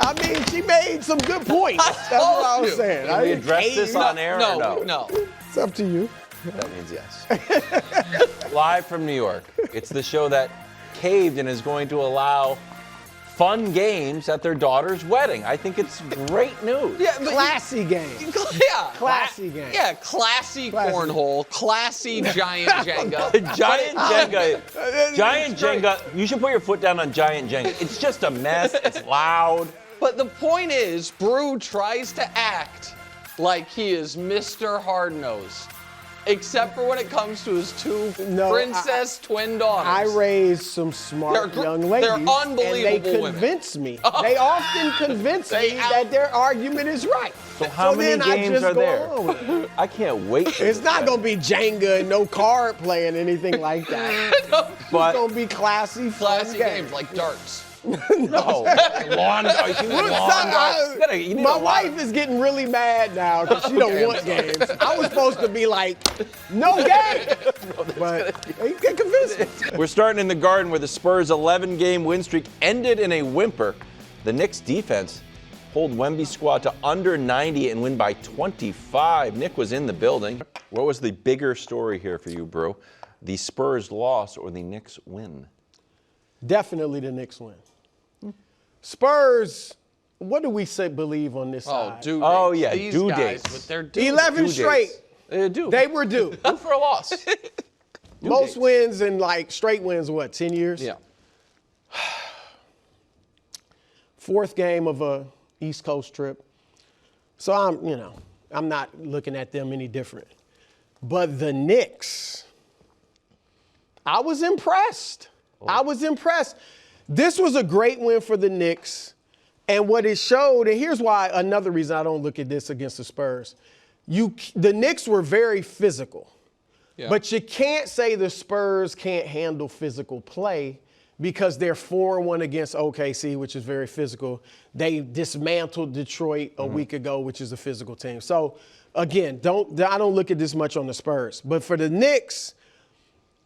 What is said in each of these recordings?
I mean, she made some good points. That's what I was saying. Can we address this on air or no? No. It's up to you. That means yes. Live from New York. It's the show that caved and is going to allow fun games at their daughter's wedding. I think it's great news. Yeah, Classy game. Yeah. Classy game. Yeah, classy cornhole, classy giant Jenga. Giant Jenga. You should put your foot down on giant Jenga. It's just a mess. It's loud. But the point is, Brou tries to act like he is Mr. Hardnose, except for when it comes to his two princess twin daughters. I raised some smart young ladies. They're unbelievable and they convince me. They often convince me that their argument is right. So how many games are there? I can't wait. It's not going to be Jenga and no card play and anything like that. It's going to be classy games like darts. No. My wife is getting really mad now because she don't want games. I was supposed to be like, no game. But they convinced me. We're starting in the Garden where the Spurs' 11-game win streak ended in a whimper. The Knicks defense hold Wemby's squad to under 90 and win by 25. Nick was in the building. What was the bigger story here for you, Brou? The Spurs loss or the Knicks win? Definitely the Knicks win. Spurs, what do we believe on this side? Due dates. But they're due. 11 straight. They were due. Due for a loss. Most wins and straight wins, 10 years? Yeah. Fourth game of a East Coast trip. So I'm not looking at them any different. But the Knicks, I was impressed. This was a great win for the Knicks. And what it showed, and here's why another reason I don't look at this against the Spurs. The Knicks were very physical. Yeah. But you can't say the Spurs can't handle physical play because they're 4-1 against OKC, which is very physical. They dismantled Detroit a week ago, which is a physical team. So, again, I don't look at this much on the Spurs. But for the Knicks,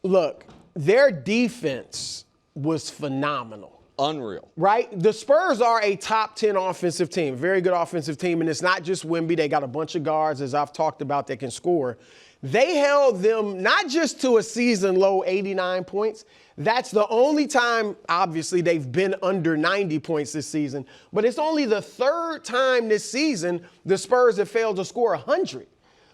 look, their defense was phenomenal. Unreal. Right? The Spurs are a top 10 offensive team, very good offensive team, and it's not just Wemby. They got a bunch of guards, as I've talked about, that can score. They held them not just to a season low 89 points. That's the only time, obviously, they've been under 90 points this season, but it's only the third time this season the Spurs have failed to score 100.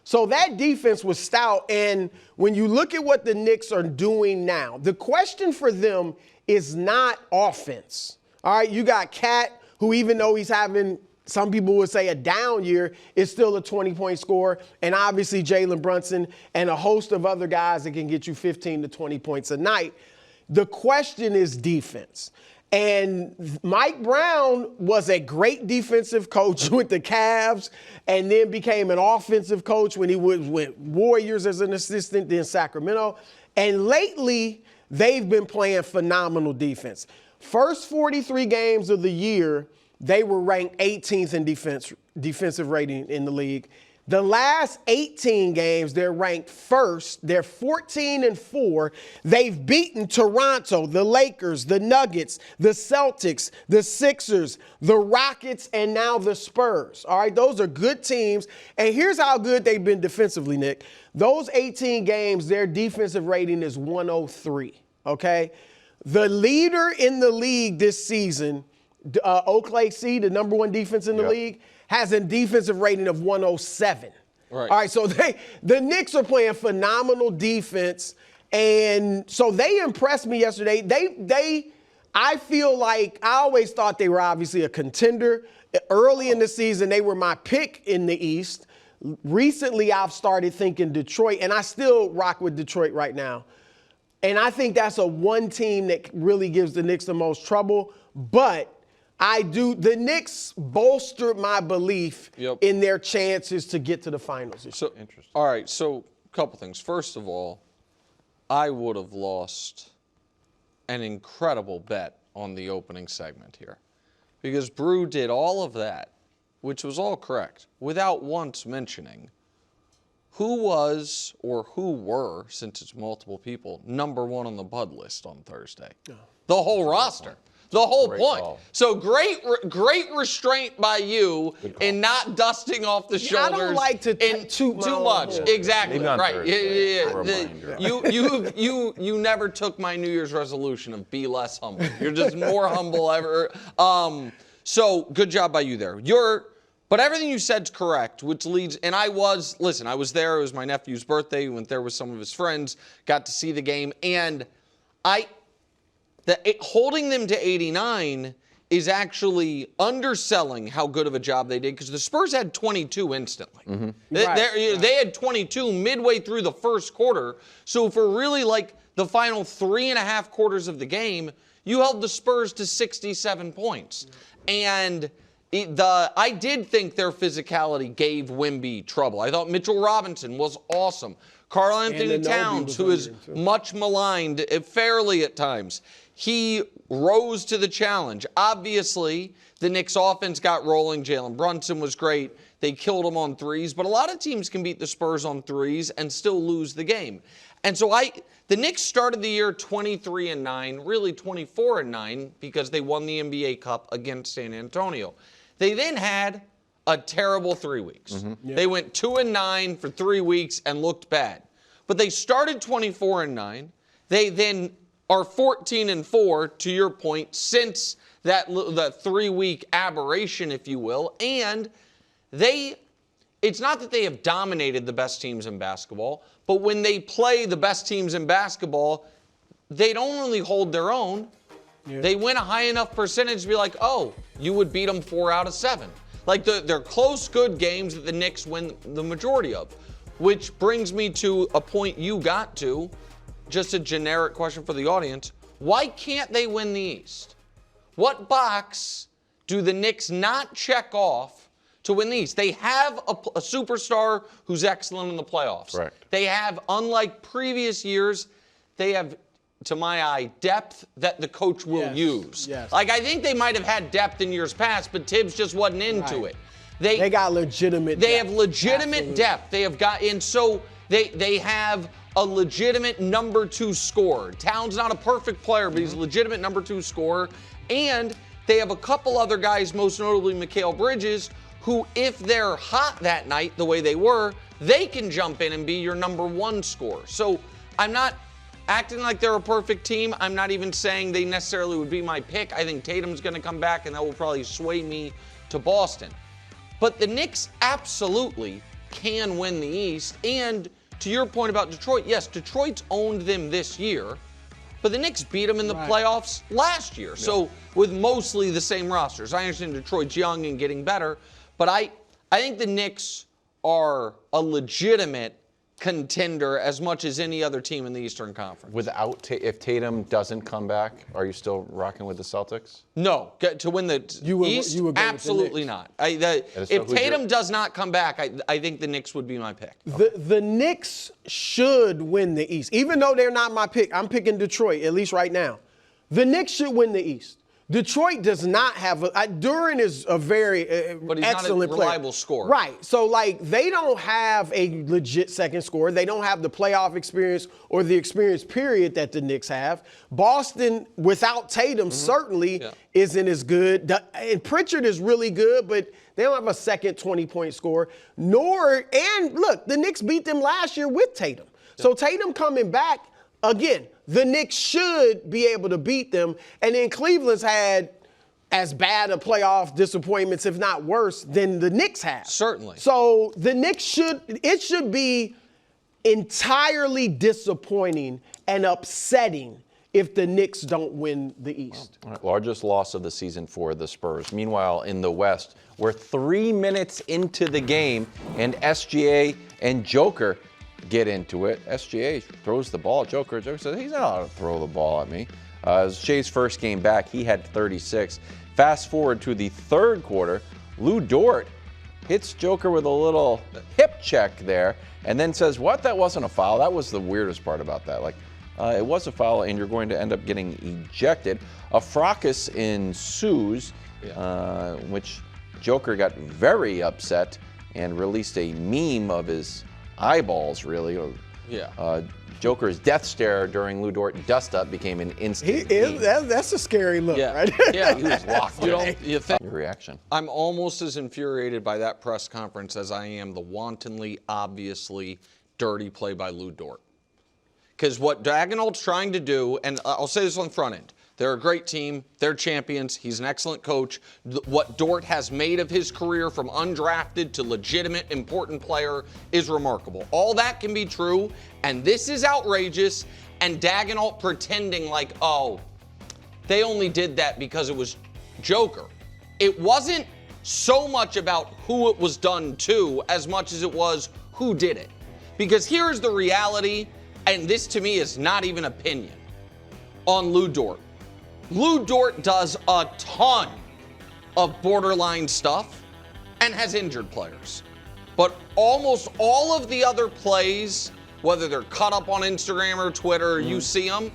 So that defense was stout, and when you look at what the Knicks are doing now, the question for them is not offense. All right, you got Cat, who even though he's having, some people would say, a down year, is still a 20-point scorer, and obviously Jalen Brunson and a host of other guys that can get you 15 to 20 points a night. The question is defense. And Mike Brown was a great defensive coach with the Cavs and then became an offensive coach when he was with Warriors as an assistant, then Sacramento. And lately, they've been playing phenomenal defense. First 43 games of the year, they were ranked 18th in defensive rating in the league. The last 18 games, they're ranked first. They're 14-4. They've beaten Toronto, the Lakers, the Nuggets, the Celtics, the Sixers, the Rockets, and now the Spurs. All right, those are good teams. And here's how good they've been defensively, Nick. Those 18 games, their defensive rating is 103, okay? The leader in the league this season, OKC, the number one defense in the league, has a defensive rating of 107. Right. All right, so the Knicks are playing phenomenal defense, and so they impressed me yesterday. I feel like I always thought they were obviously a contender. Early in the season, they were my pick in the East. Recently, I've started thinking Detroit, and I still rock with Detroit right now. And I think that's one team that really gives the Knicks the most trouble, but the Knicks bolstered my belief in their chances to get to the finals. So interesting. All right, so a couple things. First of all, I would have lost an incredible bet on the opening segment here because Brou did all of that, which was all correct, without once mentioning who was or who were, since it's multiple people, number one on the Bud list on Thursday. The whole roster. the whole Great point. call. So great restraint by you in not dusting off the shoulders. I don't like to toot my too own much. horn. Exactly. Maybe on Right. Thursday, Yeah. a reminder. You never took my New Year's resolution of be less humble. You're just more humble ever. So good job by you there. But everything you said's correct, which leads, and I was there. It was my nephew's birthday. We went there with some of his friends, got to see the game, and holding them to 89 is actually underselling how good of a job they did, because the Spurs had 22 instantly. Mm-hmm. They had 22 midway through the first quarter. So for really like the final 3.5 quarters of the game, you held the Spurs to 67 points. And I did think their physicality gave Wemby trouble. I thought Mitchell Robinson was awesome. Karl Anthony Towns, who is much maligned fairly at times, he rose to the challenge. Obviously, the Knicks offense got rolling. Jalen Brunson was great. They killed him on threes. But a lot of teams can beat the Spurs on threes and still lose the game. And so the Knicks started the year 23-9, really 24-9, because they won the NBA Cup against San Antonio. They then had a terrible 3 weeks. Mm-hmm. They went 2-9 for 3 weeks and looked bad. But they started 24-9. They then are 14-4, to your point, since that 3-week aberration, if you will. And it's not that they have dominated the best teams in basketball, but when they play the best teams in basketball, they don't really hold their own. Yeah. They win a high enough percentage to be like, oh, you would beat them 4 out of 7. Like, they're close, good games that the Knicks win the majority of, which brings me to a point you got to, just a generic question for the audience. Why can't they win the East? What box do the Knicks not check off to win the East? They have a superstar who's excellent in the playoffs. Right. They have, unlike previous years, they have, to my eye, depth that the coach will use. Yes. Like, I think they might have had depth in years past, but Tibbs just wasn't into it. They got legitimate They depth. have legitimate depth. They have got, and so they have a legitimate number 2 scorer. Towns not a perfect player, but he's a legitimate number 2 scorer. And they have a couple other guys, most notably Mikal Bridges, who, if they're hot that night the way they were, they can jump in and be your number 1 scorer. So I'm not acting like they're a perfect team. I'm not even saying they necessarily would be my pick. I think Tatum's going to come back, and that will probably sway me to Boston. But the Knicks absolutely can win the East. And to your point about Detroit, yes, Detroit's owned them this year, but the Knicks beat them in the playoffs last year. So with mostly the same rosters. I understand Detroit's young and getting better, but I think the Knicks are a legitimate contender as much as any other team in the Eastern Conference. If Tatum doesn't come back, are you still rocking with the Celtics? No, to win the East, absolutely not. If Tatum does not come back, I think the Knicks would be my pick. The Knicks should win the East, even though they're not my pick. I'm picking Detroit, at least right now. The Knicks should win the East. Detroit does not have Duran is a very but he's excellent not a reliable scorer. Right. So, like, they don't have a legit second scorer. They don't have the playoff experience or the experience, period, that the Knicks have. Boston, without Tatum, certainly isn't as good. And Pritchard is really good, but they don't have a second 20-point scorer. And look, the Knicks beat them last year with Tatum. So Tatum coming back, again, the Knicks should be able to beat them. And then Cleveland's had as bad a playoff disappointments, if not worse, than the Knicks have. Certainly. So the Knicks should be entirely disappointing and upsetting if the Knicks don't win the East. All right, largest loss of the season for the Spurs. Meanwhile, in the West, we're 3 minutes into the game, and SGA and Joker get into it. SGA throws the ball. Joker says, he's not allowed to throw the ball at me. Shay's first game back, he had 36. Fast forward to the third quarter, Lu Dort hits Joker with a little hip check there, and then says, what, that wasn't a foul? That was the weirdest part about that. Like, it was a foul, and you're going to end up getting ejected. A fracas ensues, which Joker got very upset and released a meme of his eyeballs, really, Yeah. Joker's death stare during Lu Dort dust-up became an instant meme. That's a scary look, Yeah. right? Yeah. He was locked in. You think Your reaction? I'm almost as infuriated by that press conference as I am the wantonly, obviously dirty play by Lu Dort. Because what Dagenhalt's trying to do, and I'll say this on the front end, they're a great team. They're champions. He's an excellent coach. What Dort has made of his career from undrafted to legitimate, important player is remarkable. All that can be true, and this is outrageous, and Dagenhalt pretending like, oh, they only did that because it was Joker. It wasn't so much about who it was done to as much as it was who did it. Because here's the reality, and this to me is not even opinion, on Lu Dort. Lu Dort does a ton of borderline stuff and has injured players. But almost all of the other plays, whether they're cut up on Instagram or Twitter, you see them,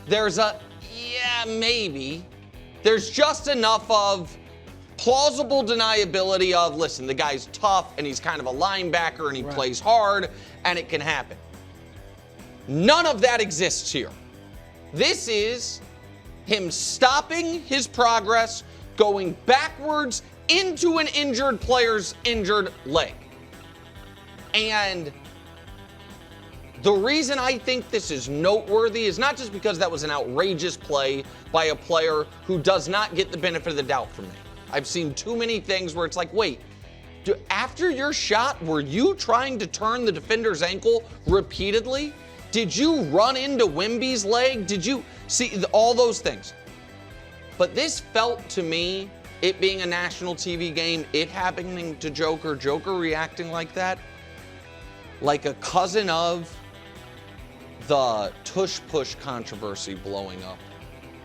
there's a, yeah, maybe. There's just enough of plausible deniability of, listen, the guy's tough and he's kind of a linebacker and he plays hard and it can happen. None of that exists here. This is him stopping his progress, going backwards into an injured player's injured leg. And the reason I think this is noteworthy is not just because that was an outrageous play by a player who does not get the benefit of the doubt from me. I've seen too many things where it's like, wait, after your shot, were you trying to turn the defender's ankle repeatedly? Did you run into Wemby's leg? Did you see all those things? But this felt to me, it being a national TV game, it happening to Joker, Joker reacting like that, like a cousin of the tush-push controversy blowing up,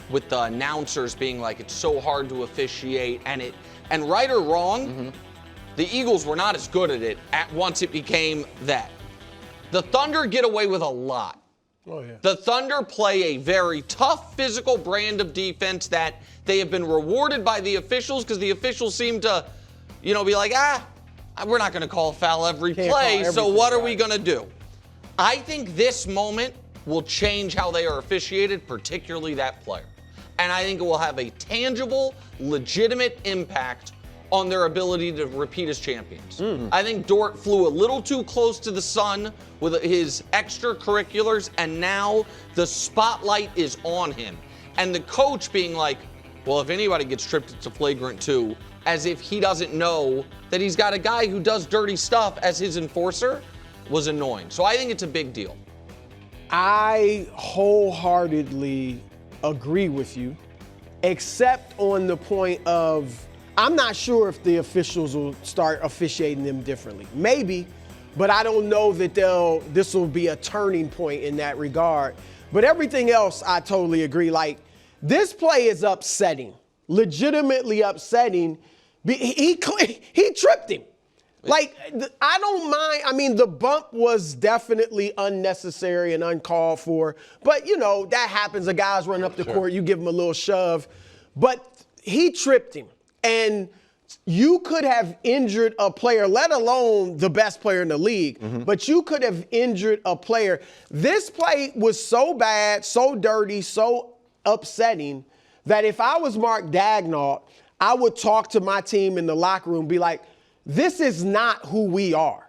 with the announcers being like, it's so hard to officiate, and right or wrong, the Eagles were not as good at it once it became that. The Thunder get away with a lot. Oh, yeah. The Thunder play a very tough physical brand of defense that they have been rewarded by the officials because the officials seem to, be like, we're not going to call a foul every play, so what are we going to do? I think this moment will change how they are officiated, particularly that player. And I think it will have a tangible, legitimate impact on their ability to repeat as champions. I think Dort flew a little too close to the sun with his extracurriculars, and now the spotlight is on him. And the coach being like, well, if anybody gets tripped, it's a flagrant 2, as if he doesn't know that he's got a guy who does dirty stuff as his enforcer, was annoying. So I think it's a big deal. I wholeheartedly agree with you, except on the point of, I'm not sure if the officials will start officiating them differently. Maybe, but I don't know that this will be a turning point in that regard. But everything else, I totally agree. Like, this play is upsetting, legitimately upsetting. He tripped him. Like, I don't mind. I mean, the bump was definitely unnecessary and uncalled for. But, that happens. A guy's running up the court. You give him a little shove. But he tripped him. And you could have injured a player, let alone the best player in the league, but you could have injured a player. This play was so bad, so dirty, so upsetting that if I was Mark Dagenhalt, I would talk to my team in the locker room, be like, this is not who we are.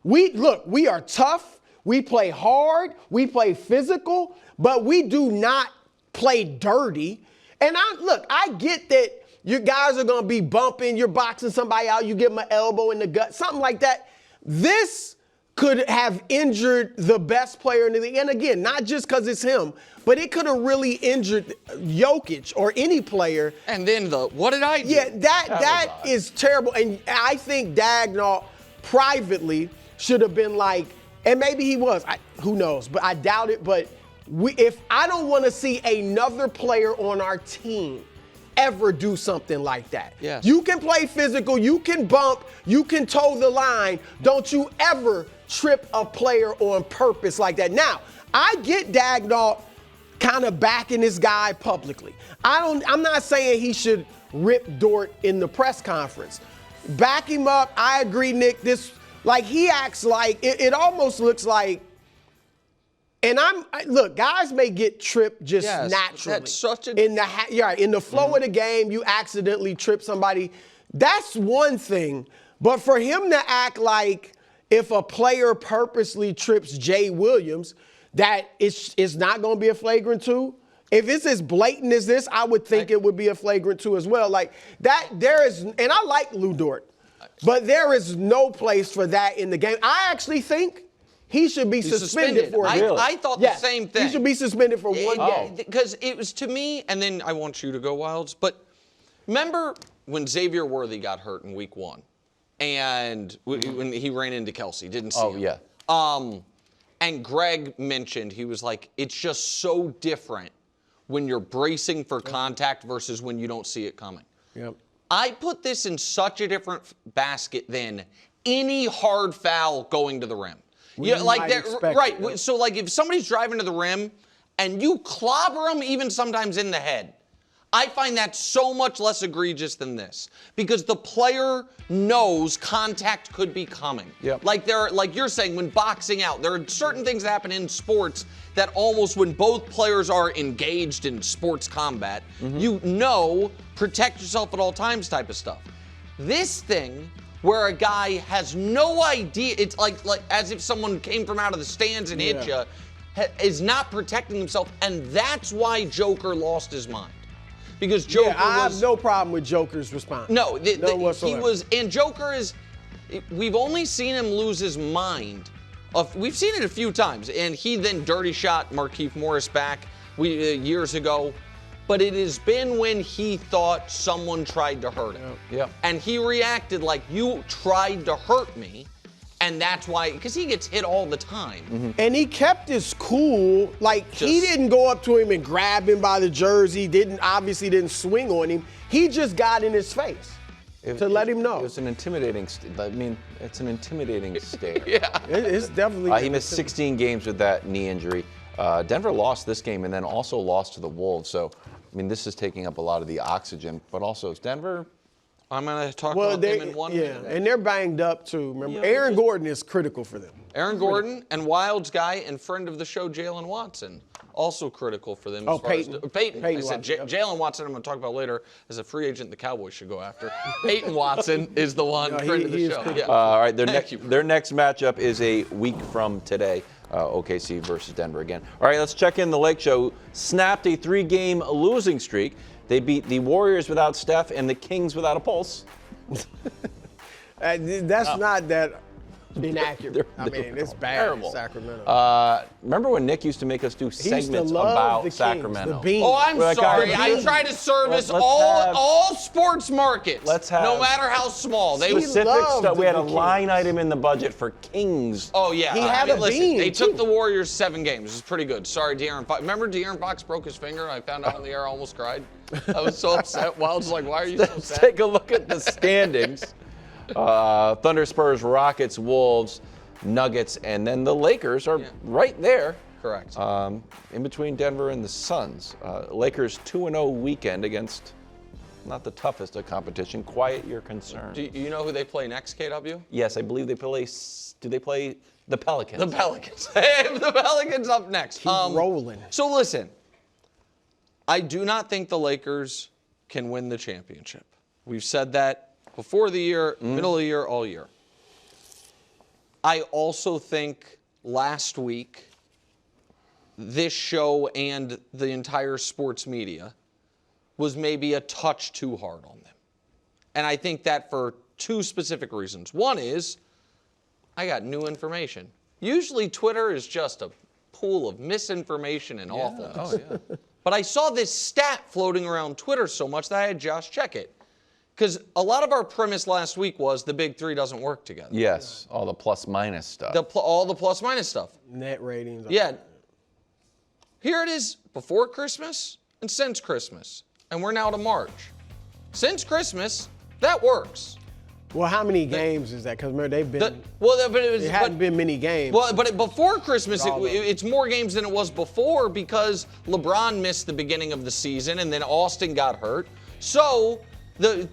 We are tough. We play hard. We play physical, but we do not play dirty. And I get that your guys are going to be bumping, you're boxing somebody out, you give them an elbow in the gut, something like that. This could have injured the best player in the league. And again, not just because it's him, but it could have really injured Jokic or any player. And then what did I do? Yeah, that is terrible. And I think Dagenhalt privately should have been like, and maybe he was, who knows, but I doubt it. But if I don't want to see another player on our team ever do something like that. Yes. You can play physical, you can bump, you can toe the line. Don't you ever trip a player on purpose like that. Now, I get Dagenhalt kind of backing this guy publicly. I'm not saying he should rip Dort in the press conference. Back him up. I agree, Nick. He acts like, it almost looks like And look, guys may get tripped just naturally. That's such a in the flow of the game, you accidentally trip somebody. That's one thing. But for him to act like if a player purposely trips Jay Williams, that it's not going to be a flagrant 2. If it's as blatant as this, I would think it would be a flagrant 2 as well. Like that, and I like Lu Dort, but there is no place for that in the game. I actually think he should be suspended for a game. I thought the same thing. He should be suspended for one game. Because it was, to me, and then I want you to go, Wilds, but remember when Xavier Worthy got hurt in week 1 and when he ran into Kelsey, didn't see him. Yeah. And Greg mentioned, he was like, it's just so different when you're bracing for contact versus when you don't see it coming. Yep. I put this in such a different basket than any hard foul going to the rim. Right. So, like, if somebody's driving to the rim and you clobber them even sometimes in the head, I find that so much less egregious than this because the player knows contact could be coming. Yep. Like you're saying, when boxing out, there are certain things that happen in sports that almost when both players are engaged in sports combat, protect yourself at all times type of stuff. This thing where a guy has no idea, it's like as if someone came from out of the stands and hit you, is not protecting himself, and that's why Joker lost his mind. Because Joker I have no problem with Joker's response. No, whatsoever. he was, and Joker is, we've only seen him lose his mind. We've seen it a few times, and he then dirty shot Markieff Morris back years ago. But it has been when he thought someone tried to hurt him. Yeah. And he reacted like, you tried to hurt me. And that's why, because he gets hit all the time. And he kept his cool. Like, he didn't go up to him and grab him by the jersey, obviously didn't swing on him. He just got in his face to let him know. It was an intimidating, it's an intimidating stare. It's definitely. He missed 16 games with that knee injury. Denver lost this game and then also lost to the Wolves. So, I mean, this is taking up a lot of the oxygen. But also, is Denver... I'm going to talk about them in 1 minute. And they're banged up, too. Remember, Aaron Gordon is critical for them. Aaron Gordon and Wilds guy and friend of the show, Jalen Watson, also critical for them. Peyton. Peyton. I said Jalen Watson, I'm going to talk about later, as a free agent the Cowboys should go after. Peyton Watson is the one, friend of the show. All right, their next matchup is a week from today. OKC versus Denver again. All right, let's check in. The Lake Show snapped a 3-game losing streak. They beat the Warriors without Steph and the Kings without a pulse. That's not that inaccurate. It's bad terrible. in Sacramento. Remember when Nick used to make us do segments about Sacramento? Oh, I'm sorry. I try to service all sports markets, no matter how small. Specific stuff. We had a line item in the budget for Kings. Oh, yeah. He had a bean, They took the Warriors 7 games. It was pretty good. Sorry, De'Aaron Fox. Remember De'Aaron Fox broke his finger? I found out on the air. I almost cried. I was so upset. Wild's like, why are you so sad? Let's take a look at the standings. Thunder, Spurs, Rockets, Wolves, Nuggets, and then the Lakers are right there. Correct. In between Denver and the Suns. Lakers 2-0 weekend against not the toughest of competition. Quiet your concerns. Do you know who they play next, KW? Yes, I believe they play. Do they play the Pelicans? The Pelicans. The Pelicans up next. Keep rolling. So listen, I do not think the Lakers can win the championship. We've said that before the year, middle of the year, all year. I also think last week, this show and the entire sports media was maybe a touch too hard on them. And I think that for 2 specific reasons. One is, I got new information. Usually Twitter is just a pool of misinformation and awfulness. Oh, yeah. But I saw this stat floating around Twitter so much that I had Josh check it. Because a lot of our premise last week was the big 3 doesn't work together. Yes, all the plus-minus stuff. All the plus-minus stuff. Net ratings. Yeah. Here it is before Christmas and since Christmas. And we're now to March. Since Christmas, that works. Well, how many games is that? Because remember, they've been. It hadn't been many games. Well, but before Christmas, it's more games than it was before because LeBron missed the beginning of the season and then Austin got hurt. So the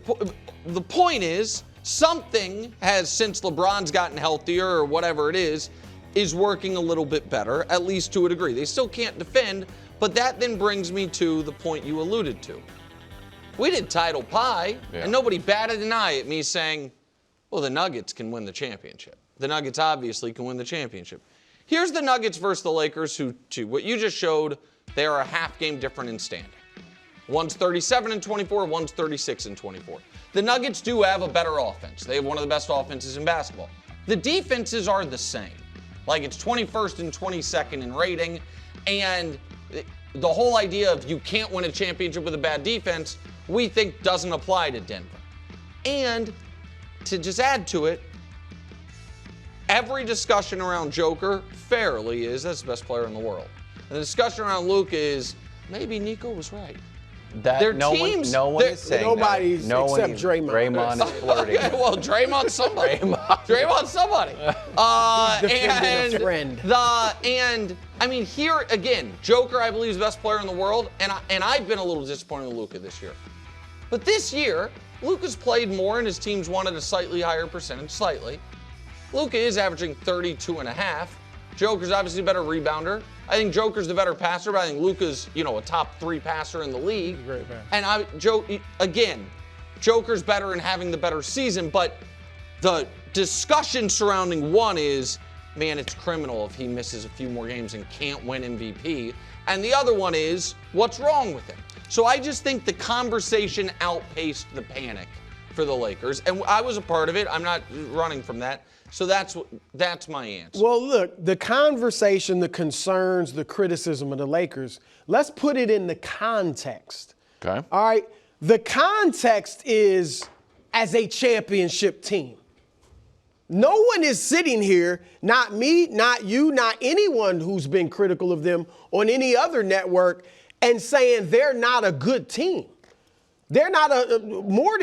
point is, something has, since LeBron's gotten healthier or whatever it is, is working a little bit better, at least to a degree. They still can't defend, but that then brings me to the point you alluded to. We did title pie, and nobody batted an eye at me saying, well, the Nuggets can win the championship. The Nuggets obviously can win the championship. Here's the Nuggets versus the Lakers, who, to what you just showed, they are a half game different in standing. One's 37-24, one's 36-24. The Nuggets do have a better offense. They have one of the best offenses in basketball. The defenses are the same. Like, it's 21st and 22nd in rating, and the whole idea of you can't win a championship with a bad defense, we think doesn't apply to Denver. And to just add to it, every discussion around Joker fairly is that's the best player in the world. And the discussion around Luka is maybe Nico was right. Their teams, no one is saying nobody's that. except Draymond. Draymond is flirting. Okay, well, Draymond's somebody. Draymond's somebody. Defending a friend. And I mean, here again, Joker, I believe, is the best player in the world, and I've been a little disappointed with Luka this year. But this year, Luka's played more, and his teams won at a slightly higher percentage, slightly. Luka is averaging 32.5. Joker's obviously a better rebounder. I think Joker's the better passer, but I think Luka's, a top 3 passer in the league. Great passer. And Joker's better in having the better season, but the discussion surrounding one is, man, it's criminal if he misses a few more games and can't win MVP. And the other one is, what's wrong with him? So I just think the conversation outpaced the panic for the Lakers. And I was a part of it. I'm not running from that. So that's my answer. Well, look, the conversation, the concerns, the criticism of the Lakers, let's put it in the context. Okay. All right? The context is as a championship team. No one is sitting here, not me, not you, not anyone who's been critical of them on any other network, and saying they're not a good team. They're not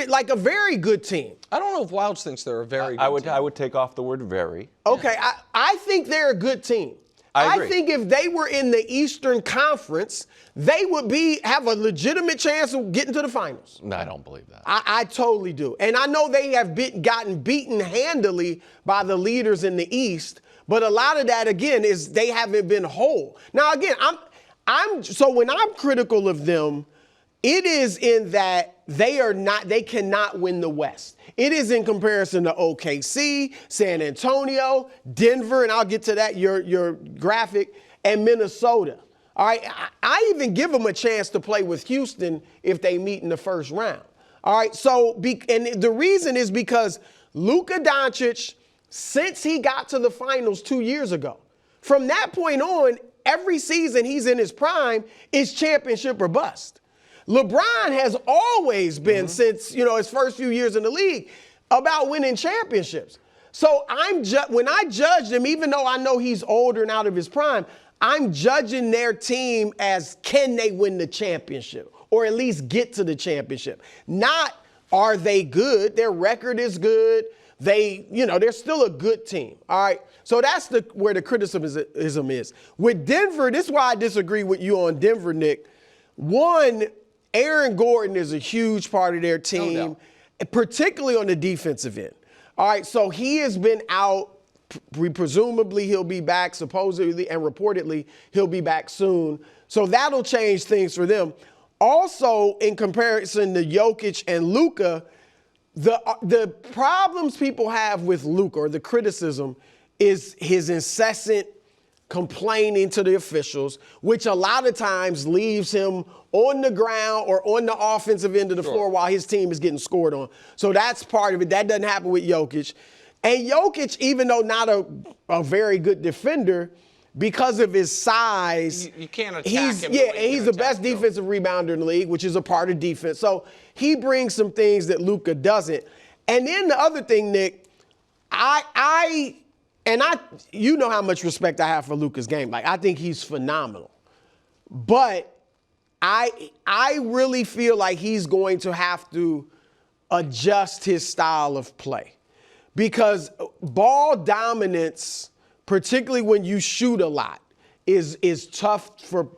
like a very good team. I don't know if Wilds thinks they're a very good team. I would take off the word very. Okay, I think they're a good team. I agree. I think if they were in the Eastern Conference, they would have a legitimate chance of getting to the finals. No, I don't believe that. I totally do. And I know they have gotten beaten handily by the leaders in the East, but a lot of that, again, is they haven't been whole. Now, again, so when I'm critical of them, it is in that they cannot win the West. It is in comparison to OKC, San Antonio, Denver, and I'll get to that, your graphic, and Minnesota. All right, I even give them a chance to play with Houston if they meet in the first round. All right, and the reason is because Luka Doncic, since he got to the finals 2 years ago, from that point on, every season he's in his prime is championship or bust. LeBron has always been, since his first few years in the league, about winning championships. So when I judge them, even though I know he's older and out of his prime, I'm judging their team as, can they win the championship or at least get to the championship? Not, are they good? Their record is good. They're still a good team. All right. So that's where the criticism is. With Denver, this is why I disagree with you on Denver, Nick. One, Aaron Gordon is a huge part of their team, particularly on the defensive end. All right, so he has been out. Presumably he'll be back, supposedly and reportedly he'll be back soon. So that'll change things for them. Also, in comparison to Jokic and Luka, the problems people have with Luka, or the criticism, is his incessant complaining to the officials, which a lot of times leaves him on the ground or on the offensive end of the floor while his team is getting scored on. So that's part of it. That doesn't happen with Jokic. And Jokic, even though not a very good defender, because of his size, you can't attack him. He's the best defensive rebounder in the league, which is a part of defense. So he brings some things that Luka doesn't. And then the other thing, Nick, you know how much respect I have for Luka's game. Like, I think he's phenomenal. But I really feel like he's going to have to adjust his style of play. Because ball dominance, particularly when you shoot a lot, is tough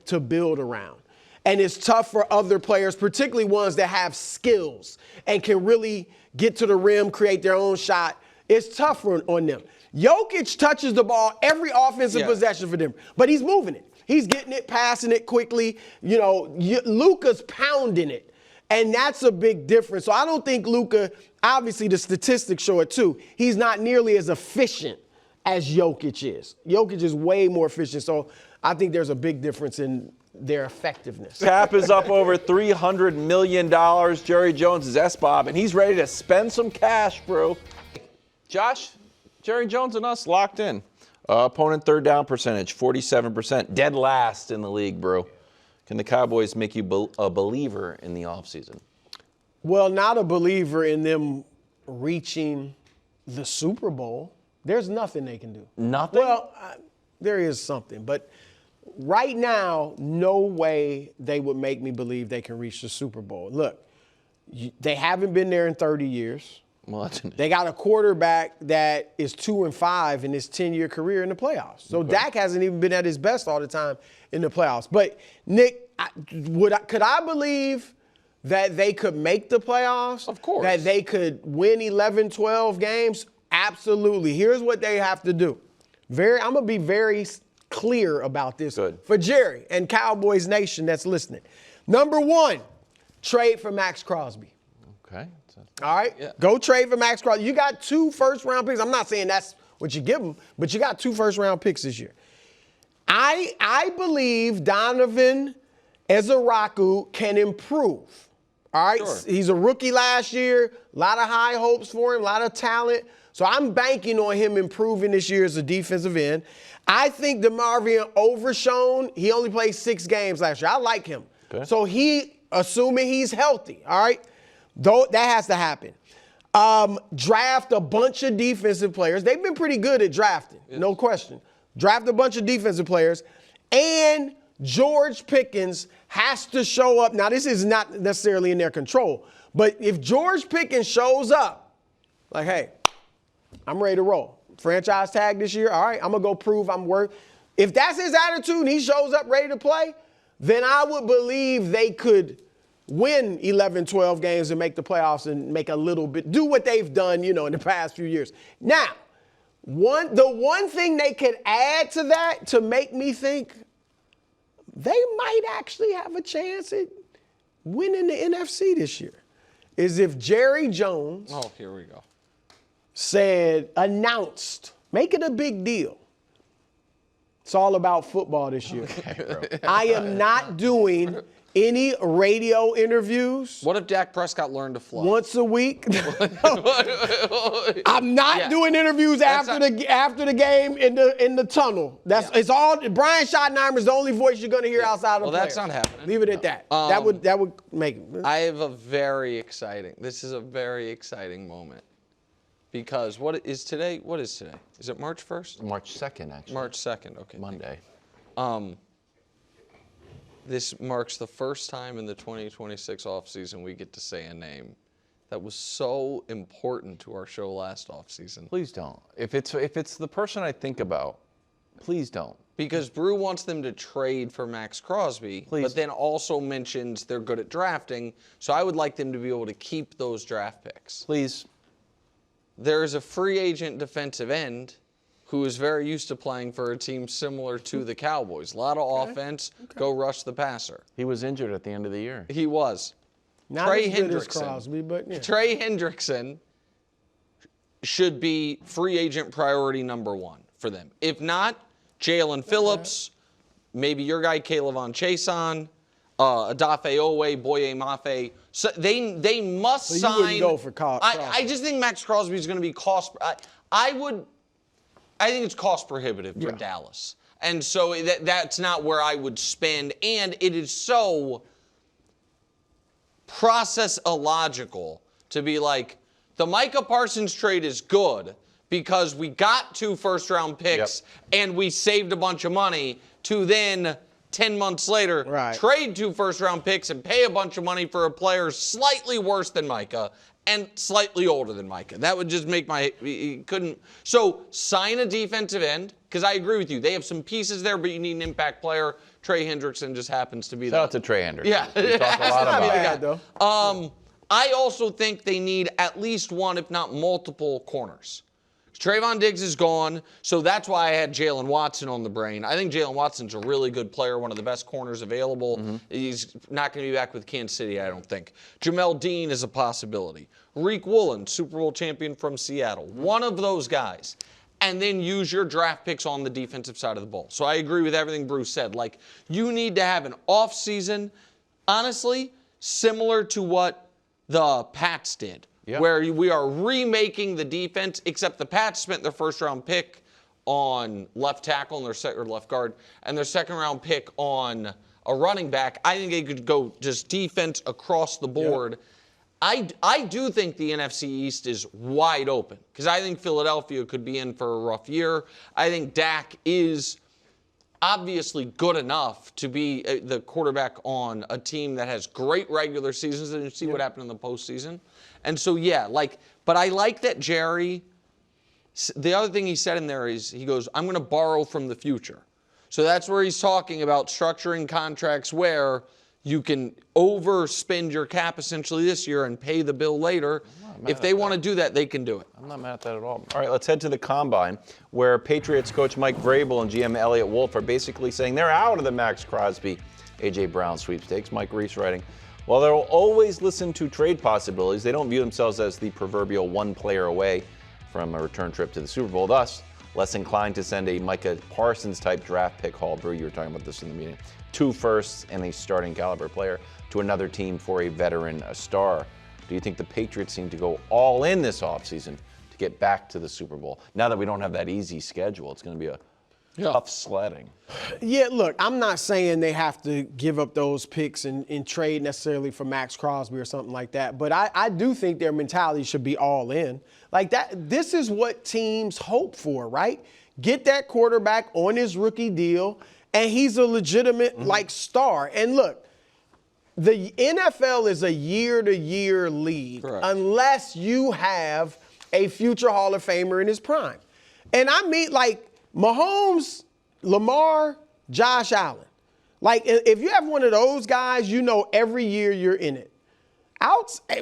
to build around. And it's tough for other players, particularly ones that have skills and can really get to the rim, create their own shot, It's tougher on them. Jokic touches the ball every offensive possession for them, but he's moving it. He's getting it, passing it quickly. You know, Luka's pounding it, and that's a big difference. So I don't think Luka, obviously the statistics show it too, he's not nearly as efficient as Jokic is. Jokic is way more efficient, so I think there's a big difference in their effectiveness. Cap is up over $300 million. Jerry Jones is S-Bob, and he's ready to spend some cash, bro. Josh, Jerry Jones and us locked in. Opponent third down percentage, 47%. Dead last in the league, bro. Can the Cowboys make you a believer in the offseason? Well, not a believer in them reaching the Super Bowl. There's nothing they can do. Nothing? Well, there is something, but right now, no way they would make me believe they can reach the Super Bowl. Look, they haven't been there in 30 years. Well, they got a quarterback that is 2-5 in his 10-year career in the playoffs. So Dak hasn't even been at his best all the time in the playoffs. But, Nick, could I believe that they could make the playoffs? Of course. That they could win 11, 12 games? Absolutely. Here's what they have to do. I'm going to be very clear about this for Jerry and Cowboys Nation that's listening. Number one, trade for Max Crosby. Okay. All right? Yeah. Go trade for Max Crosby. You got 2 first-round picks. I'm not saying that's what you give them, but you got 2 first-round picks this year. I believe Donovan Ezeraku can improve. All right? Sure. He's a rookie last year. A lot of high hopes for him, a lot of talent. So I'm banking on him improving this year as a defensive end. I think DeMarvion overshone. He only played 6 games last year. I like him. Okay. So assuming he's healthy, all right? That has to happen. Draft a bunch of defensive players. They've been pretty good at drafting, no question. Draft a bunch of defensive players. And George Pickens has to show up. Now, this is not necessarily in their control. But if George Pickens shows up, like, hey, I'm ready to roll. Franchise tag this year, all right, I'm going to go prove I'm worth. If that's his attitude and he shows up ready to play, then I would believe they could win 11, 12 games and make the playoffs and make a little bit, do what they've done, in the past few years. Now, the one thing they could add to that to make me think they might actually have a chance at winning the NFC this year is if Jerry Jones here we go. announced, make it a big deal. It's all about football this year. Okay, bro. I am not doing any radio interviews. What if Dak Prescott learned to fly? Once a week. I'm not doing interviews after the game in the tunnel. It's all Brian Schottenheimer is the only voice you're going to hear outside of the Well, that's not happening. Leave it at that. That would make it. I have a very exciting. This is a very exciting moment. Because what is today? What is today? Is it March 1st? March 2nd, actually. March 2nd, okay. Monday. This marks the first time in the 2026 offseason we get to say a name that was so important to our show last offseason. Please don't. If it's the person I think about, please don't. Because Brou wants them to trade for Max Crosby, but then also mentions they're good at drafting, so I would like them to be able to keep those draft picks. Please. There is a free agent defensive end who is very used to playing for a team similar to the Cowboys. A lot of offense, go rush the passer. He was injured at the end of the year. He was. Not Trey as good as Hendrickson. Crosby, but yeah. Trey Hendrickson should be free agent priority number 1 for them. If not, Jalen Phillips, maybe your guy Kayvon Chason, Adafe Owe, Boye Mafe. So they must sign. You wouldn't go for Crosby. I just think Max Crosby is going to be cost. I think it's cost prohibitive for Dallas, and so that's not where I would spend. And it is so process illogical to be like the Micah Parsons trade is good because we got 2 first-round picks and we saved a bunch of money to then 10 months later trade 2 first-round picks and pay a bunch of money for a player slightly worse than Micah and slightly older than Micah. That would just make So sign a defensive end, because I agree with you. They have some pieces there, but you need an impact player. Trey Hendrickson just happens to be Shout out to Trey Hendrickson. Yeah. We talk a lot about it. I also think they need at least one, if not multiple, corners. Trayvon Diggs is gone, so that's why I had Jalen Watson on the brain. I think Jalen Watson's a really good player, one of the best corners available. He's not going to be back with Kansas City, I don't think. Jamel Dean is a possibility. Reek Woolen, Super Bowl champion from Seattle. One of those guys. And then use your draft picks on the defensive side of the ball. So I agree with everything Brou said. Like, you need to have an offseason, honestly, similar to what the Pats did. Yep. Where we are remaking the defense, except the Pats spent their first-round pick on left tackle and or left guard, and their second-round pick on a running back. I think they could go just defense across the board. Yep. I do think the NFC East is wide open because I think Philadelphia could be in for a rough year. I think Dak is obviously good enough to be the quarterback on a team that has great regular seasons, and you see what happened in the postseason. And so, but I like that Jerry, the other thing he said in there is, he goes, I'm going to borrow from the future. So that's where he's talking about structuring contracts where you can overspend your cap essentially this year and pay the bill later. If they want to do that, they can do it. I'm not mad at that at all. All right, let's head to the Combine, where Patriots coach Mike Vrabel and GM Elliott Wolf are basically saying they're out of the Max Crosby, A.J. Brown sweepstakes. Mike Reese writing, while they'll always listen to trade possibilities, they don't view themselves as the proverbial one player away from a return trip to the Super Bowl. Thus, less inclined to send a Micah Parsons-type draft pick haul. Brou, you were talking about this in the meeting. 2 firsts and a starting caliber player to another team for a veteran, a star. Do you think the Patriots seem to go all in this offseason to get back to the Super Bowl? Now that we don't have that easy schedule, it's going to be a tough sledding. Yeah, look, I'm not saying they have to give up those picks and trade necessarily for Max Crosby or something like that, but I do think their mentality should be all in. Like that, this is what teams hope for, right? Get that quarterback on his rookie deal, and he's a legitimate, star. And look, the NFL is a year-to-year league. Correct. Unless you have a future Hall of Famer in his prime. And I mean, Mahomes, Lamar, Josh Allen. If you have one of those guys, you know every year you're in it.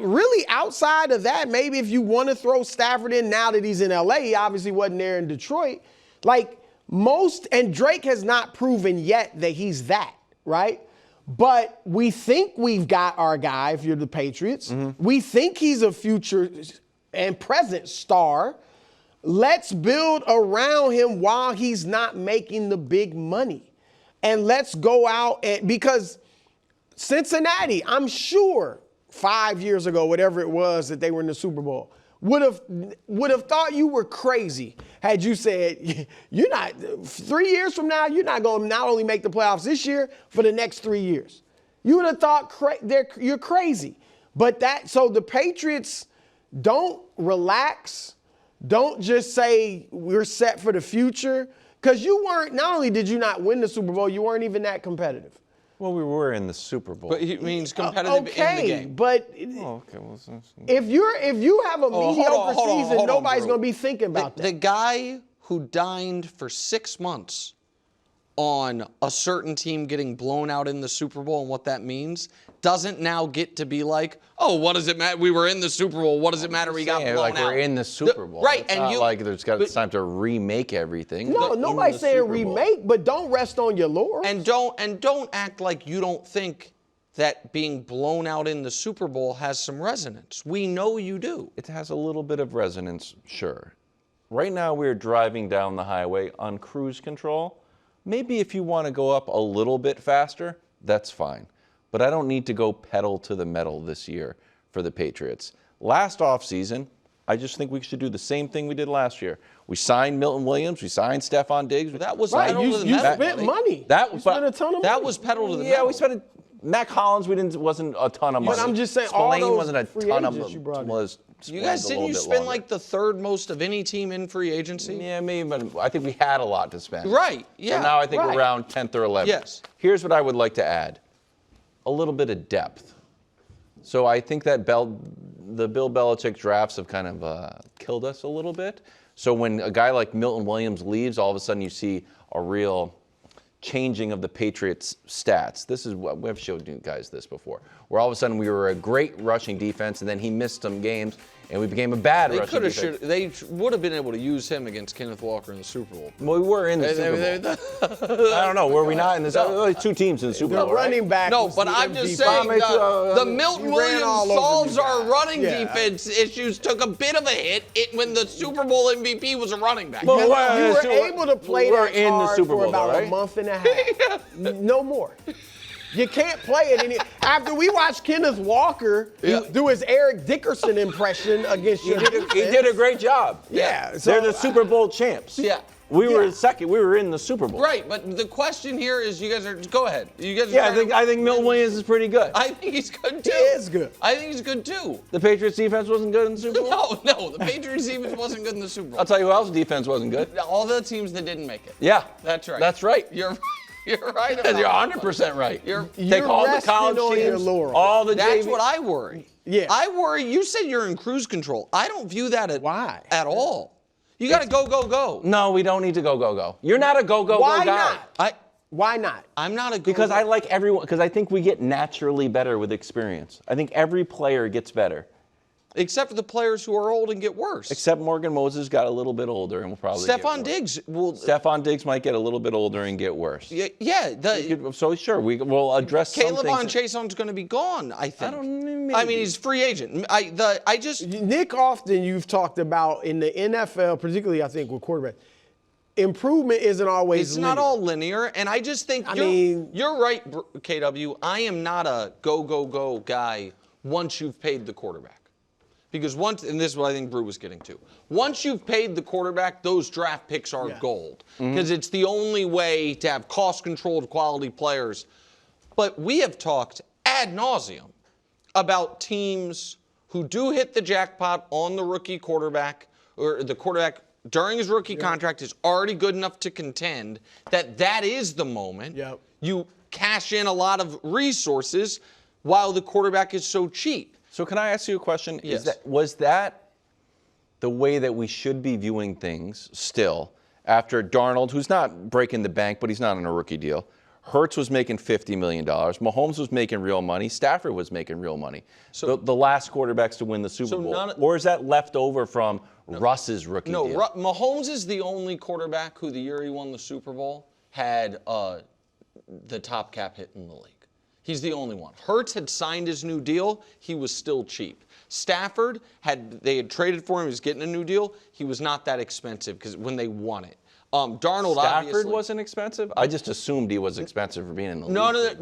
Really outside of that, maybe if you want to throw Stafford in now that he's in L.A., he obviously wasn't there in Detroit. And Drake has not proven yet that he's that, right? But we think we've got our guy, if you're the Patriots. We think he's a future and present star. Let's build around him while he's not making the big money. And let's go out because Cincinnati, I'm sure 5 years ago, whatever it was that they were in the Super Bowl, would have thought you were crazy had you said, 3 years from now, you're not going to not only make the playoffs this year, for the next 3 years. You would have thought you're crazy. So the Patriots don't relax. Don't just say we're set for the future. Because not only did you not win the Super Bowl, you weren't even that competitive. Well, we were in the Super Bowl. But he means competitive in the game. But if you have a mediocre season, nobody's going to be thinking about that. The guy who dined for 6 months on a certain team getting blown out in the Super Bowl and what that means doesn't now get to be like, oh, what does it matter? We were in the Super Bowl. What does it matter? We got blown out. We're in the Super Bowl. Right. It's not like it's time to remake everything. No, nobody's saying remake, but don't rest on your laurels. And don't act like you don't think that being blown out in the Super Bowl has some resonance. We know you do. It has a little bit of resonance, sure. Right now we're driving down the highway on cruise control. Maybe if you want to go up a little bit faster, that's fine. But I don't need to go pedal to the metal this year for the Patriots. Last offseason, I just think we should do the same thing we did last year. We signed Milton Williams. We signed Stephon Diggs. That was right. pedal to the metal. You spent money. You spent a ton of money. That was pedal to the metal. Yeah, we spent Mac Hollins, wasn't a ton of money. But I'm just saying, Spillane all those wasn't a free ton agents you brought in. You guys, didn't you spend like the third most of any team in free agency? Yeah, maybe, but I think we had a lot to spend. Right, yeah. So now I think we're around 10th or 11th. Yes. Here's what I would like to add. A little bit of depth. So I think that the Bill Belichick drafts have kind of killed us a little bit. So when a guy like Milton Williams leaves, all of a sudden you see a real changing of the Patriots' stats. This is what we've showed you guys this before, where all of a sudden we were a great rushing defense, and then he missed some games, and we became a bad They rushing could defense. have. They would have been able to use him against Kenneth Walker in the Super Bowl. Well, we were in the Super Bowl. I don't know. Were we not in the Super Bowl? Two teams in the Super The Bowl, right? running back. No, was but the I'm just MVP. saying the you Milton ran Williams all over solves me, our guys. running Yeah. defense issues took a bit of a hit when the Super Bowl MVP was a running back. Well, You were so able to play we're that in the card Super for Bowl, about though, right? a month and a half. No more. You can't play it any. After we watched Kenneth Walker do his Eric Dickerson impression against you, He did a great job. Yeah, They're the Super Bowl champs. Yeah. We were second. We were in the Super Bowl. Right, but the question here is, you guys are. Go ahead. You guys. Are Yeah, trying I think Milton Williams is pretty good. I think he's good too. He is good. I think he's good too. The Patriots defense wasn't good in the Super Bowl. No, the Patriots defense wasn't good in the Super Bowl. I'll tell you who else defense wasn't good. All the teams that didn't make it. Yeah. That's right. That's right. You're right. About You're that. 100% right. You're Take all the resting college on your teams, laurels. all the That's JV. what I worry. Yeah. I worry. You said you're in cruise control. I don't view that Why? at all. You got to go. No, we don't need to go. You're not a go Why guy. not? Why not? I'm not a go. Because I like everyone. Because I think we get naturally better with experience. I think every player gets better. Except for the players who are old and get worse. Except Morgan Moses got a little bit older and will probably get Stephon worse. Diggs will. Stephon Diggs might get a little bit older and get worse. Yeah. So sure, we'll address some Caleb on things. Chason's going to be gone, I think. don't- I maybe. mean, he's free agent. Nick, often you've talked about in the NFL, particularly I think with quarterbacks, improvement isn't always It's not all linear, and I just think you're right, KW. I am not a go guy once you've paid the quarterback. Because and this is what I think Brou was getting to. Once you've paid the quarterback, those draft picks are gold. Because it's the only way to have cost-controlled quality players. But we have talked ad nauseum about teams who do hit the jackpot on the rookie quarterback, or the quarterback during his rookie contract is already good enough to contend, that is the moment. Yep. You cash in a lot of resources while the quarterback is so cheap. So can I ask you a question? Yes. Was that the way that we should be viewing things still after Darnold, who's not breaking the bank, but he's not on a rookie deal? Hurts was making $50 million. Mahomes was making real money. Stafford was making real money. So the last quarterbacks to win the Super Bowl. Or is that left over from Russ's rookie deal? No, Mahomes is the only quarterback who the year he won the Super Bowl had the top cap hit in the league. He's the only one. Hurts had signed his new deal. He was still cheap. Stafford, they had traded for him. He was getting a new deal. He was not that expensive because when they won it. Darnold Stafford obviously wasn't expensive? I just assumed he was expensive for being in the league.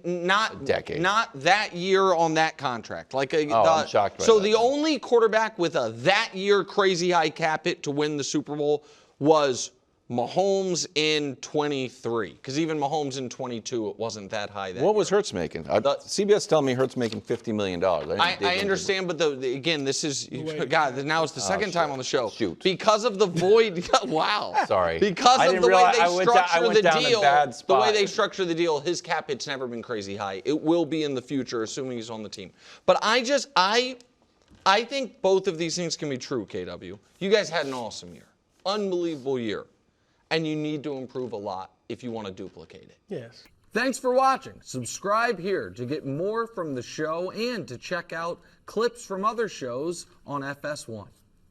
Not decade. Not that year on that contract. I'm shocked by So that. the only quarterback with a that year crazy high cap hit to win the Super Bowl was Mahomes in 23, because even Mahomes in 22, it wasn't that high then. What was Hurts making? CBS telling me Hurts making $50 million. I understand, but again, this is, God, now it's the second time on the show. Shoot. Because of the void, wow. Sorry. Because I of didn't the way realize- they I went structure down the a deal, bad the spot. way they structure the deal, his cap hit's never been crazy high. It will be in the future, assuming he's on the team. But I think both of these things can be true, KW. You guys had an awesome year. Unbelievable year. And you need to improve a lot if you want to duplicate it. Yes. Thanks for watching. Subscribe here to get more from the show and to check out clips from other shows on FS1.